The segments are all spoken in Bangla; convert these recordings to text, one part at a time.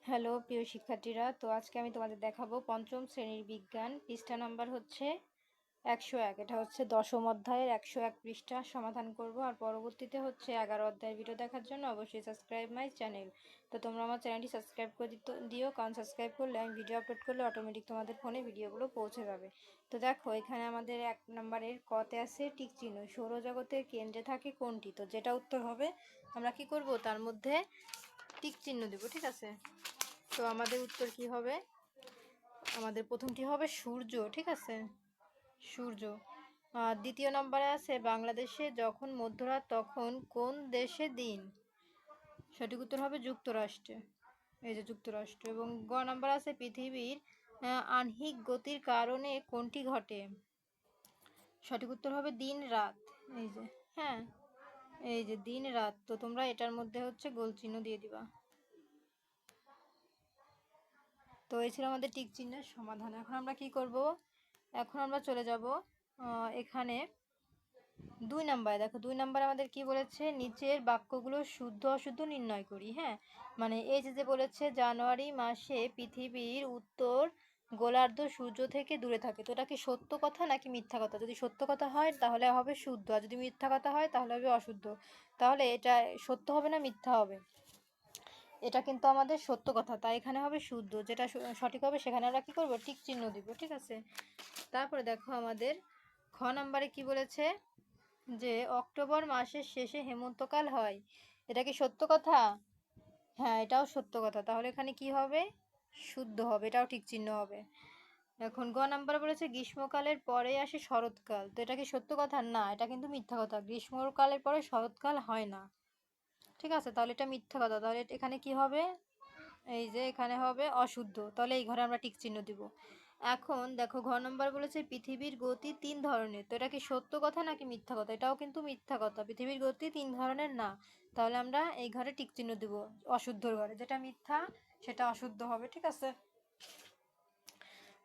হ্যালো প্রিয় শিক্ষার্থীরা, তো আজকে আমি তোমাদের দেখাবো পঞ্চম শ্রেণীর বিজ্ঞান। পৃষ্ঠা নাম্বার হচ্ছে 101। এটা হচ্ছে 10ম অধ্যায়ের 101 পৃষ্ঠা সমাধান করব। আর পরবর্তীতে হচ্ছে 11 অধ্যায়ের ভিডিও দেখার জন্য অবশ্যই সাবস্ক্রাইব মাই চ্যানেল। তো তোমরা আমার চ্যানেলটি সাবস্ক্রাইব করে দিও, কারণ সাবস্ক্রাইব করলে আমি ভিডিও আপলোড করলে অটোমেটিক তোমাদের ফোনে ভিডিওগুলো পৌঁছে যাবে। তো দেখো, এখানে আমাদের 1 নম্বরের কতে আছে টিক চিহ্ন। সৌরজগতের কেন্দ্রে থাকে কোনটি? তো যেটা উত্তর হবে আমরা কি করব, তার মধ্যে টিক চিহ্ন দেব। ঠিক আছে, তো আমাদের উত্তর কি হবে? আমাদের প্রথমটি হবে সূর্য। ঠিক আছে, সূর্য। দ্বিতীয় নম্বরে আছে বাংলাদেশে যখন মধ্যরাত তখন কোন দেশে দিন? সঠিক উত্তর হবে যুক্তরাষ্ট্রে। এই যে যুক্তরাষ্ট্র। এবং গ নম্বর আছে পৃথিবীর আহ্নিক গতির কারণে কোনটি ঘটে? সঠিক উত্তর হবে দিন রাত। এই যে, হ্যাঁ, এই যে দিন রাত। তো তোমরা এটার মধ্যে হচ্ছে গোল চিহ্ন দিয়ে দিবা। তো এই ছিল আমাদের টিক চিহ্নের সমাধান। এখন আমরা কি করব? এখন আমরা চলে যাব এখানে 2 নাম্বারে। দেখো 2 নাম্বারে আমাদের কি বলেছে, নিচের বাক্যগুলো শুদ্ধ অশুদ্ধ নির্ণয় করি। হ্যাঁ, মানে এই যে বলেছে জানুয়ারি মাসে পৃথিবীর উত্তর গোলার্ধ সূর্য থেকে দূরে থাকে। তো এটা কি সত্য কথা নাকি মিথ্যা কথা? যদি সত্য কথা হয় তাহলে হবে শুদ্ধ, আর যদি মিথ্যা কথা হয় তাহলে হবে অশুদ্ধ। তাহলে এটা সত্য হবে না মিথ্যা হবে? এটা কিন্তু আমাদের সত্য কথা, তাই এখানে হবে শুদ্ধ। যেটা সঠিক হবে সেখানে আমরা কি করব, টিক চিহ্ন দিব। ঠিক আছে, তারপরে দেখো আমাদের খ নাম্বারে কি বলেছে, যে অক্টোবর মাসের শেষে হেমন্তকাল হয়। এটা কি সত্য কথা? হ্যাঁ, এটাও সত্য কথা। তাহলে এখানে কি হবে, শুদ্ধ হবে, এটাও ঠিক চিহ্ন হবে। এখন গ নাম্বার বলেছে গ্রীষ্মকালের পরে আসে শরৎকাল। তো এটা কি সত্য কথা? না, এটা কিন্তু মিথ্যা কথা। গ্রীষ্মকালের পরে শরৎকাল হয় না। ঠিক আছে, তাহলে এটা মিথ্যা কথা। তাহলে এখানে কি হবে, এই যে এখানে হবে অশুদ্ধ। তাহলে এই ঘরে আমরা টিক চিহ্ন দিব। এখন দেখো ঘ নম্বর বলেছে পৃথিবীর গতি 3 ধরনের। তো এটা কি সত্য কথা নাকি মিথ্যা কথা? এটাও কিন্তু মিথ্যা কথা। পৃথিবীর গতি 3 ধরনের না। তাহলে আমরা এই ঘরে টিক চিহ্ন দিব, অশুদ্ধর ঘরে। যেটা মিথ্যা সেটা অশুদ্ধ হবে। ঠিক আছে,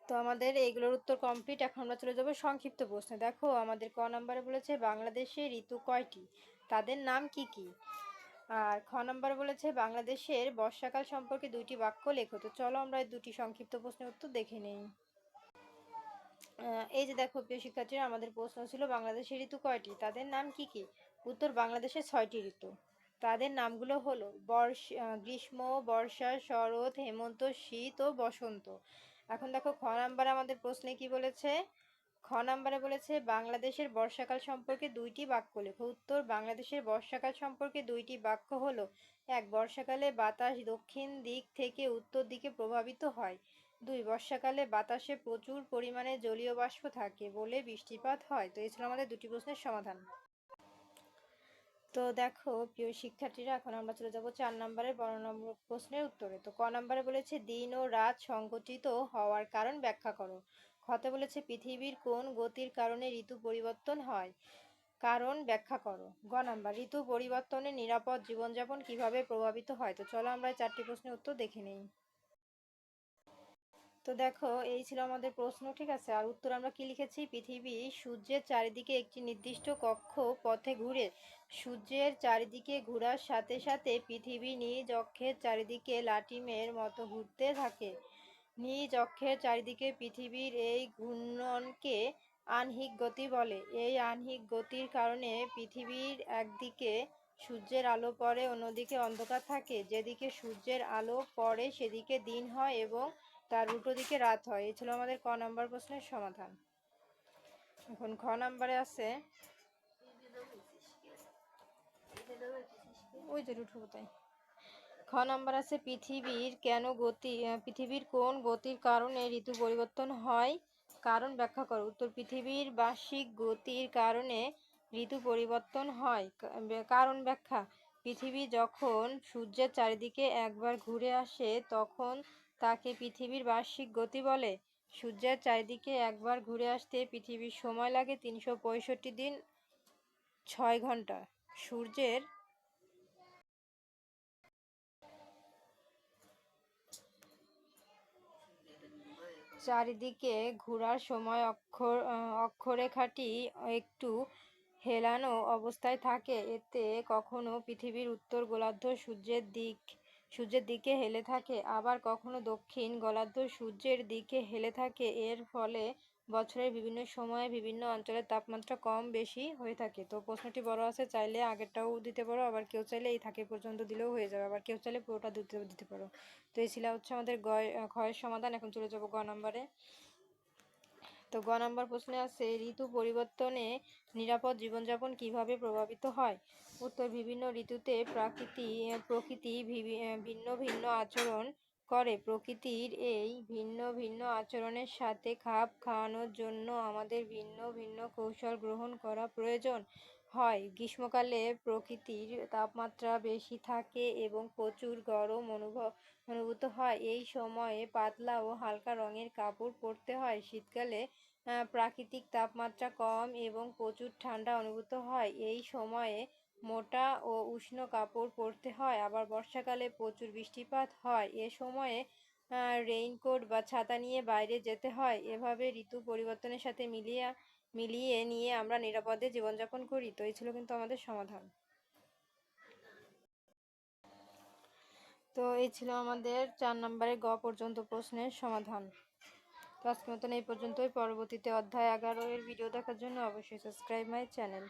তো আমাদের এইগুলোর উত্তর কমপ্লিট। এখন আমরা চলে যাবো সংক্ষিপ্ত প্রশ্নে। দেখো আমাদের ক নম্বরে বলেছে বাংলাদেশে ঋতু কয়টি? তাদের নাম কি কি? আর খ নম্বর বলেছে বাংলাদেশের বর্ষাকাল সম্পর্কে 2টি বাক্য লেখো। তো চলো আমরা এই 2টি সংক্ষিপ্ত প্রশ্নের উত্তর দেখে নেই। এই যে দেখো প্রিয় শিক্ষার্থীরা, আমাদের প্রশ্ন ছিল বাংলাদেশের ঋতু কয়টি? তাদের নাম কি কি? উত্তর বাংলাদেশের 6টি ঋতু। তাদের নামগুলো হলো গ্রীষ্ম, বর্ষা, শরৎ, হেমন্ত, শীত ও বসন্ত। এখন দেখো খ নাম্বার আমাদের প্রশ্নে কি বলেছে। খ নাম্বারে বলেছে বাংলাদেশের বর্ষাকাল সম্পর্কে 2টি বাক্য লেখো। উত্তর বাংলাদেশের বর্ষাকাল সম্পর্কে 2টি বাক্য হলো, 1, বর্ষাকালে বাতাস দক্ষিণ দিক থেকে উত্তর দিকে প্রবাহিত হয়। 2, বর্ষাকালে বাতাসে প্রচুর পরিমাণে জলীয় বাষ্প থাকে বলে বৃষ্টিপাত হয়। তো এই ছিল আমাদের 2টি প্রশ্নের সমাধান। তো দেখো প্রিয় শিক্ষার্থীরা, এখন আমরা চলে যাব 4 নম্বরের 12 নম্বর প্রশ্নের উত্তরে। তো ক নম্বরে বলেছে দিন ও রাত সংঘটিত হওয়ার কারণ ব্যাখ্যা করো। খতে বলেছে পৃথিবীর কোন গতির কারণে ঋতু পরিবর্তন হয়? কারণ ব্যাখ্যা করো। গ নাম্বার ঋতু পরিবর্তনে নিরাপদ জীবনযাপন কিভাবে প্রভাবিত হয়? তো চলো আমরা এই 4টি প্রশ্নের উত্তর দেখে নিই। তো দেখো এই ছিল আমাদের প্রশ্ন। ঠিক আছে, আর উত্তর আমরা কি লিখেছি, পৃথিবী সূর্যের চারিদিকে একটি নির্দিষ্ট কক্ষ পথে ঘুরে। সূর্যের চারিদিকে ঘোরার সাথে সাথে পৃথিবী নিজ অক্ষের চারিদিকে লাটিমের মতো ঘুরতে থাকে। নিজ অক্ষের চারিদিকে পৃথিবীর এই ঘূর্ণনকে আহ্নিক গতি বলে। এই আহ্নিক গতির কারণে পৃথিবীর একদিকে সূর্যের আলো পড়ে, অন্যদিকে অন্ধকার থাকে। যেদিকে সূর্যের আলো পড়ে সেদিকে দিন হয় এবং তার উল্টো দিকে রাত হয়। এই ছিল আমাদের ক নাম্বার প্রশ্নের সমাধান। এখন খ নাম্বারে আছে, ওই যে রুট তাই। খ নাম্বার আছে পৃথিবীর কোন গতির কারণে ঋতু পরিবর্তন হয়? কারণ ব্যাখ্যা করো। উত্তর পৃথিবীর বার্ষিক গতির কারণে ঋতু পরিবর্তন হয়। কারণ ব্যাখ্যা, পৃথিবী যখন সূর্যের চারিদিকে একবার ঘুরে আসে তখন তাকে পৃথিবীর বার্ষিক গতি বলে। সূর্যের চারিদিকে একবার ঘুরে আসতে পৃথিবীর সময় লাগে 365 দিন 6 ঘন্টা। সূর্যের চারিদিকে ঘোরার সময় অক্ষরেখাটি একটু হেলানো অবস্থায় থাকে। এতে কখনো পৃথিবীর উত্তর গোলার্ধ সূর্যের দিক সূর্যের দিকে হেলে থাকে, আবার কখনো দক্ষিণ গোলার্ধ সূর্যের দিকে হেলে থাকে। এর ফলে বছরের বিভিন্ন সময়ে বিভিন্ন অঞ্চলের তাপমাত্রা কম বেশি হয়ে থাকে। তো প্রশ্নটি বড় আছে, চাইলে আগেরটাও দিতে পারো, আবার কেউ চাইলে এই থাকে পর্যন্ত দিলেও হয়ে যাবে, আবার কেউ চাইলে পুরোটা দিতে পারো। তো এই ছিল হচ্ছে আমাদের ক্ষয়ের সমাধান। এখন চলে যাব গ নম্বরে। তো গ নম্বর প্রশ্নে আছে, ঋতু পরিবর্তনে নিরাপদ জীবনযাপন কিভাবে প্রভাবিত হয়? উত্তর, বিভিন্ন ঋতুতে প্রকৃতি ভিন্ন ভিন্ন আচরণ করে। প্রকৃতির এই ভিন্ন ভিন্ন আচরণের সাথে খাপ খাওয়ানোর জন্য আমাদের ভিন্ন ভিন্ন কৌশল গ্রহণ করা প্রয়োজন হয়। গ্রীষ্মকালে প্রকৃতির তাপমাত্রা বেশি থাকে এবং প্রচুর গরম অনুভূত হয়। এই সময়ে পাতলা ও হালকা রঙের কাপড় পরতে হয়। শীতকালে প্রাকৃতিক তাপমাত্রা কম এবং প্রচুর ঠান্ডা অনুভূত হয়। এই সময়ে মোটা ও উষ্ণ কাপড় পরতে হয়। আবার বর্ষাকালে প্রচুর বৃষ্টিপাত হয়। এ সময়ে রেইনকোট বা ছাতা নিয়ে বাইরে যেতে হয়। এভাবে ঋতু পরিবর্তনের সাথে মিলিয়ে নিয়ে আমরা নিরাপদে জীবনযাপন করি। তো এই ছিল কিন্তু আমাদের সমাধান। তো এই ছিল আমাদের 4 নম্বরের গ পর্যন্ত প্রশ্নের সমাধান। তো আজকের মতন এই পর্যন্তই। পরবর্তীতে অধ্যায় 11 এর ভিডিও দেখার জন্য অবশ্যই সাবস্ক্রাইব মাই চ্যানেল।